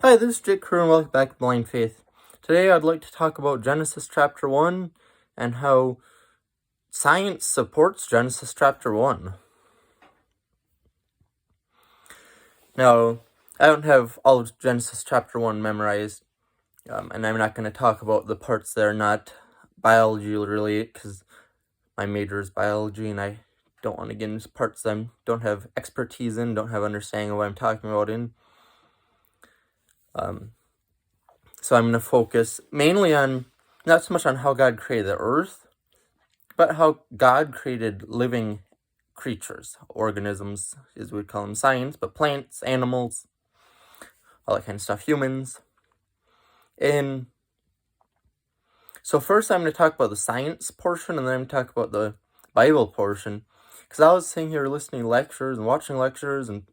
Hi, this is Jake Crew and welcome back to Blind Faith. Today I'd like to talk about Genesis chapter 1 and how science supports Genesis chapter 1. Now, I don't have all of Genesis chapter 1 memorized, and I'm not going to talk about the parts that are not biology related because my major is biology and I don't want to get into parts that I don't have expertise in, don't have understanding of what I'm talking about in. So I'm going to focus mainly on, not so much on how God created the earth, but how God created living creatures, organisms, as we call them science, but plants, animals, all that kind of stuff, humans. And so first I'm going to talk about the science portion, and then I'm going to talk about the Bible portion. Because I was sitting here listening to lectures and watching lectures and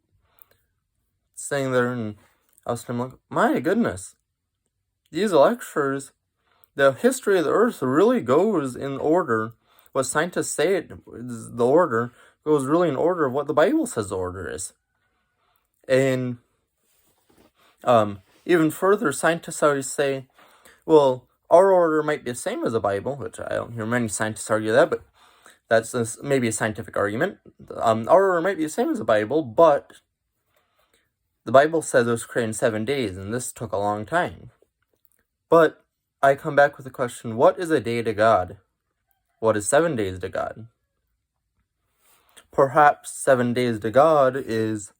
sitting there, and I was like, my goodness, these lectures, the history of the earth really goes in order. What scientists say is the order goes really in order of what the Bible says the order is. And even further, scientists always say, well, our order might be the same as the Bible, which I don't hear many scientists argue that, but that's maybe a scientific argument. Our order might be the same as the Bible, but the Bible says it was created in 7 days, and this took a long time. But I come back with the question, what is a day to God? What is 7 days to God? Perhaps 7 days to God is,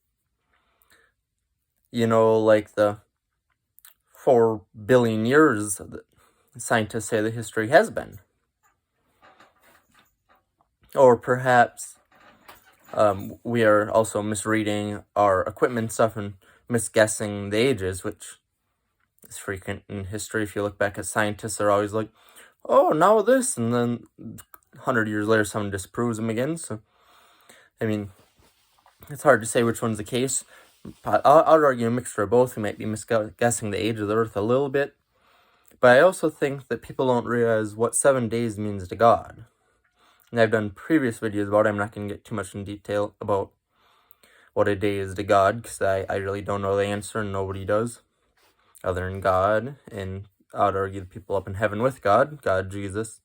like the 4 billion years that scientists say the history has been. Or perhaps we are also misreading our equipment stuff and misguessing the ages, which is frequent in history. If you look back at scientists, they're always like, oh, now this, and then 100 years later someone disproves them again. So, I mean, it's hard to say which one's the case. I'd argue a mixture of both. We might be misguessing the age of the earth a little bit. But I also think that people don't realize what 7 days means to God. And I've done previous videos about it. I'm not going to get too much in detail about what a day is to God, because I really don't know the answer, and nobody does, other than God. And I'd argue the people up in heaven with God, Jesus,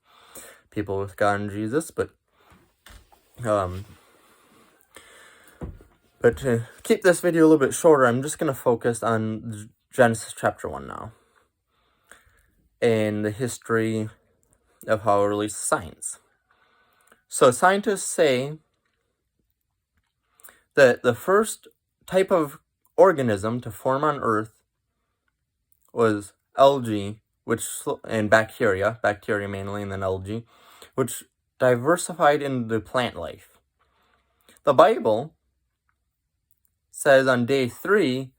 people with God and Jesus. But to keep this video a little bit shorter, I'm just going to focus on Genesis chapter 1 now, and the history of how it relates to science. So scientists say that the first type of organism to form on Earth was algae, and bacteria mainly, and then algae, which diversified into plant life. The Bible says on day 3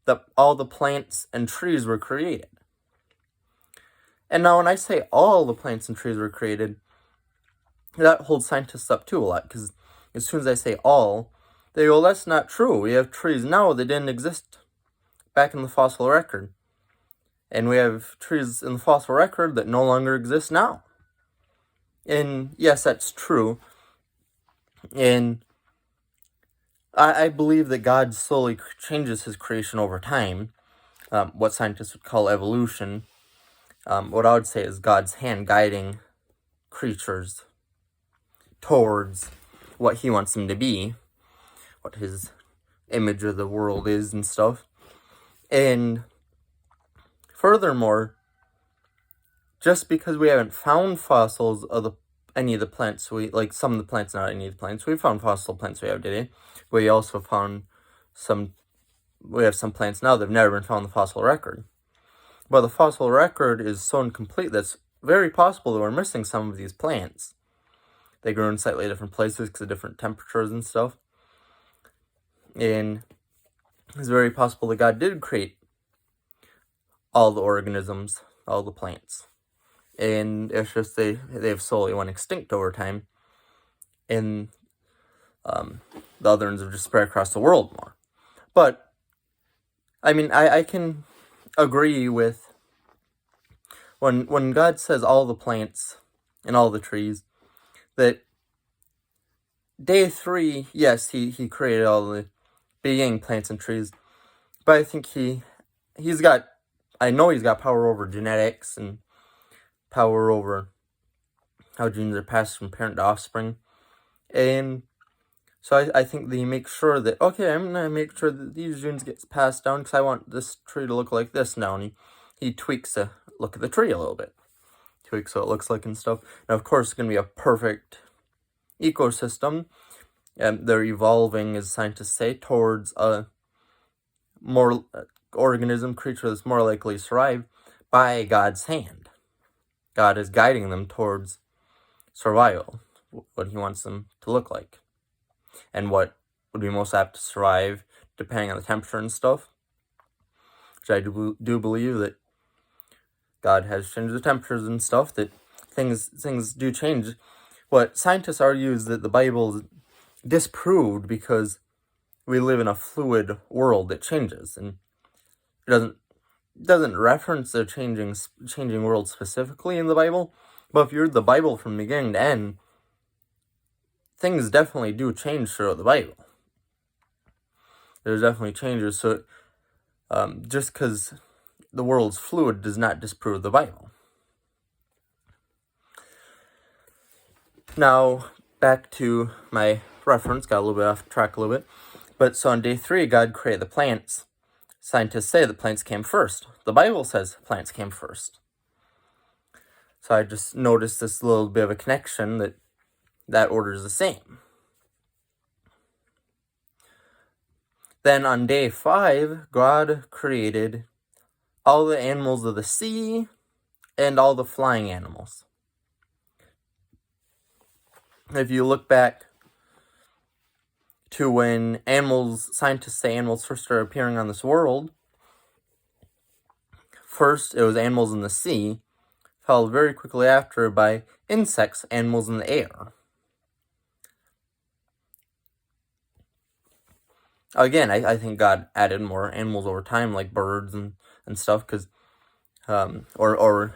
that all the plants and trees were created. And now when I say all the plants and trees were created, that holds scientists up too a lot, because as soon as I say all, they go, that's not true. We have trees now that didn't exist back in the fossil record. And we have trees in the fossil record that no longer exist now. And yes, that's true. And I believe that God slowly changes his creation over time, what scientists would call evolution. What I would say is God's hand guiding creatures towards what he wants them to be, what his image of the world is and stuff. And furthermore, just because we haven't found fossils of any of the plants, some of the plants, not any of the plants, we found fossil plants we have today. We also found we have some plants now that have never been found in the fossil record. But the fossil record is so incomplete that it's very possible that we're missing some of these plants. They grow in slightly different places because of different temperatures and stuff. And it's very possible that God did create all the organisms, all the plants. And it's just they've slowly went extinct over time. And the other ones have just spread across the world more. But, I mean, I can agree with when God says all the plants and all the trees, that day 3, yes, he created all the beginning plants and trees, but I think he I know he's got power over genetics and power over how genes are passed from parent to offspring. And so I think they make sure that, okay, I'm going to make sure that these genes get passed down because I want this tree to look like this now. And he tweaks the look of the tree a little bit. Tweaks what it looks like and stuff. Now, of course, it's going to be a perfect ecosystem. They're evolving, as scientists say, towards a more creature that's more likely to survive by God's hand. God is guiding them towards survival, what he wants them to look like, and what would be most apt to survive depending on the temperature and stuff. Which I do believe that God has changed the temperatures and stuff, that things do change. What scientists argue is that the Bible is disproved because we live in a fluid world that changes, and it doesn't reference the changing world specifically in the Bible. But if you read the Bible from beginning to end, things definitely do change throughout the Bible. There's definitely changes. So just because the world's fluid does not disprove the Bible. Now, back to my reference. Got a little bit off track a little bit. But so on day 3, God created the plants. Scientists say the plants came first. The Bible says plants came first. So I just noticed this little bit of a connection that order is the same. Then on day 5, God created all the animals of the sea and all the flying animals. If you look back to when scientists say animals first started appearing on this world, first it was animals in the sea, followed very quickly after by insects, animals in the air. Again, I think God added more animals over time, like birds and stuff, because, or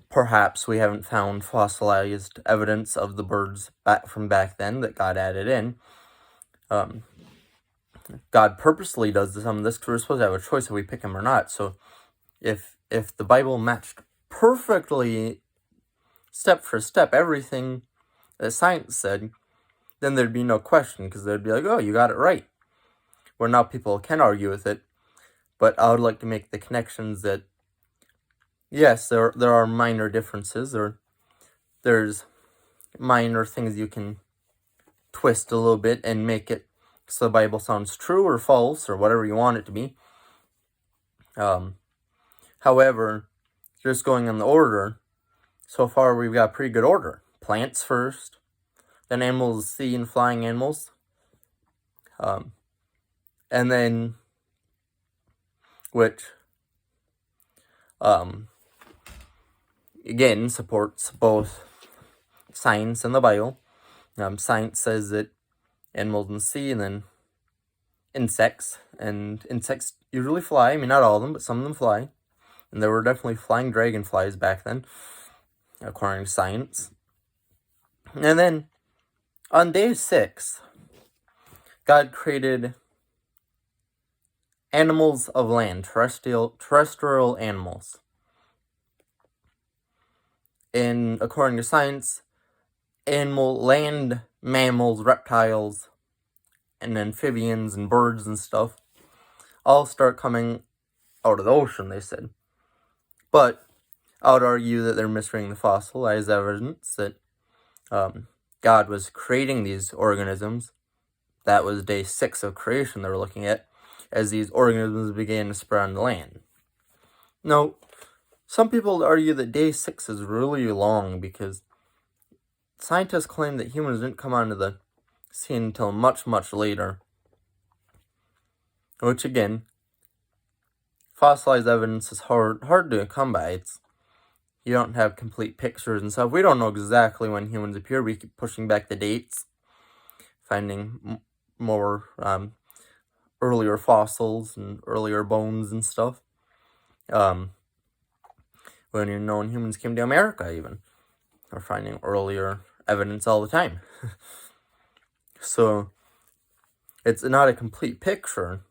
perhaps we haven't found fossilized evidence of the birds from back then that God added in. God purposely does some of this because we're supposed to have a choice if we pick him or not. So if the Bible matched perfectly, step for step, everything that science said, then there'd be no question, because they'd be like, oh, you got it right. Where now people can argue with it, but I would like to make the connections that, yes, there are minor differences, or there's minor things you can twist a little bit and make it so the Bible sounds true or false or whatever you want it to be. However, just going on the order, so far we've got a pretty good order. Plants first, then animals, sea and flying animals, and then, which, again, supports both science and the Bible. Science says that animals in the sea, and then insects, and insects usually fly. I mean, not all of them, but some of them fly. And there were definitely flying dragonflies back then, according to science. And then, on day 6, God created animals of land, terrestrial animals. And according to science, land mammals, reptiles, and amphibians and birds and stuff all start coming out of the ocean, they said. But I would argue that they're misreading the fossil as evidence that God was creating these organisms. That was day 6 of creation they were looking at, as these organisms began to spread on the land. Now, some people argue that day 6 is really long because scientists claim that humans didn't come onto the scene until much, much later. Which, again, fossilized evidence is hard to come by. You don't have complete pictures and stuff. We don't know exactly when humans appeared. We keep pushing back the dates, finding more earlier fossils and earlier bones and stuff. When humans came to America, even, we're finding earlier evidence all the time. So it's not a complete picture.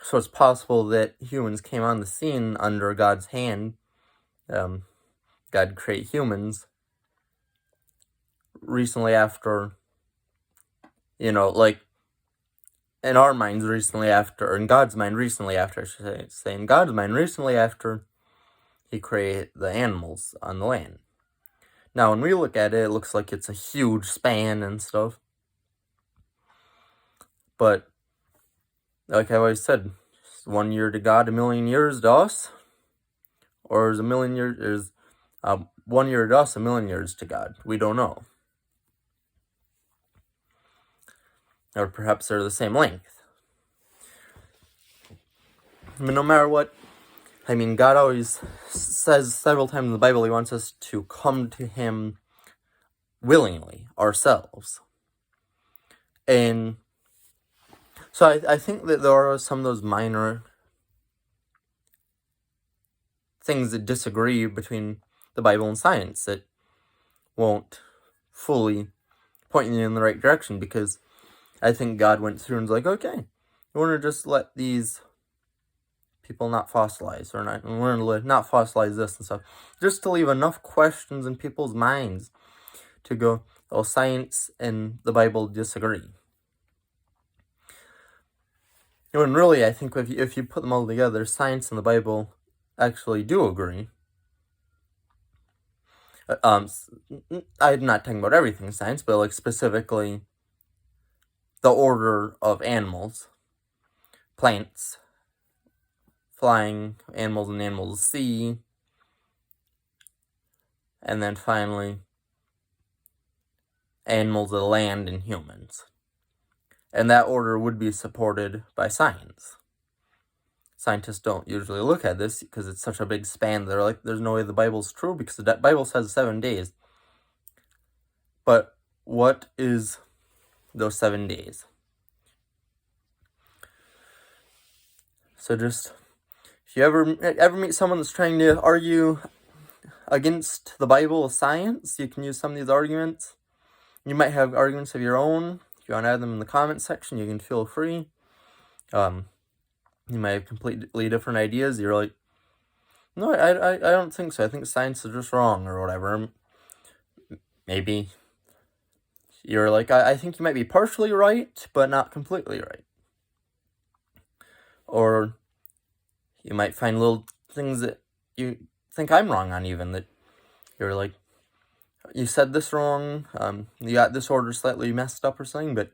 So it's possible that humans came on the scene under God's hand. God create humans recently after, like in our minds recently after, or in God's mind recently after, I should say in God's mind recently after he created the animals on the land. Now, when we look at it, it looks like it's a huge span and stuff. But, like I always said, 1 year to God, 1,000,000 years to us. Or is 1,000,000 years, 1 year to us, 1,000,000 years to God. We don't know. Or perhaps they're the same length. But no matter what, God always says several times in the Bible he wants us to come to him willingly, ourselves. And so I think that there are some of those minor things that disagree between the Bible and science that won't fully point you in the right direction, because I think God went through and was like, okay, we want to just let these people not fossilize, or not, we want to not fossilize this and stuff, just to leave enough questions in people's minds to go, oh, science and the Bible disagree. When really, I think if you put them all together, science and the Bible actually do agree. I'm not talking about everything science, but like specifically the order of animals, plants, flying animals and animals of the sea, and then finally animals of the land and humans. And that order would be supported by science. Scientists don't usually look at this because it's such a big span. They're like, there's no way the Bible's true because the Bible says 7 days. But what is those 7 days? So just, if you ever meet someone that's trying to argue against the Bible with science, you can use some of these arguments. You might have arguments of your own. If you want to add them in the comment section, you can feel free. You might have completely different ideas. You're like, no, I don't think so. I think science is just wrong or whatever. Maybe you're like, I think you might be partially right, but not completely right. Or you might find little things that you think I'm wrong on, even, that you're like, you said this wrong, you got this order slightly messed up or something. But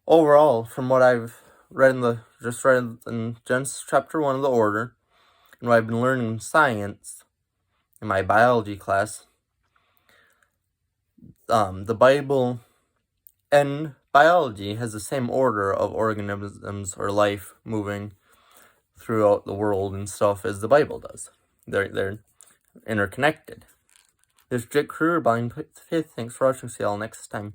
overall, from what I've read in Genesis chapter 1 of the order, and what I've been learning in science in my biology class, the Bible and biology has the same order of organisms or life moving throughout the world and stuff as the Bible does. They're interconnected. This is Jake Kruger, Blind Faith. Thanks for watching. See y'all next time.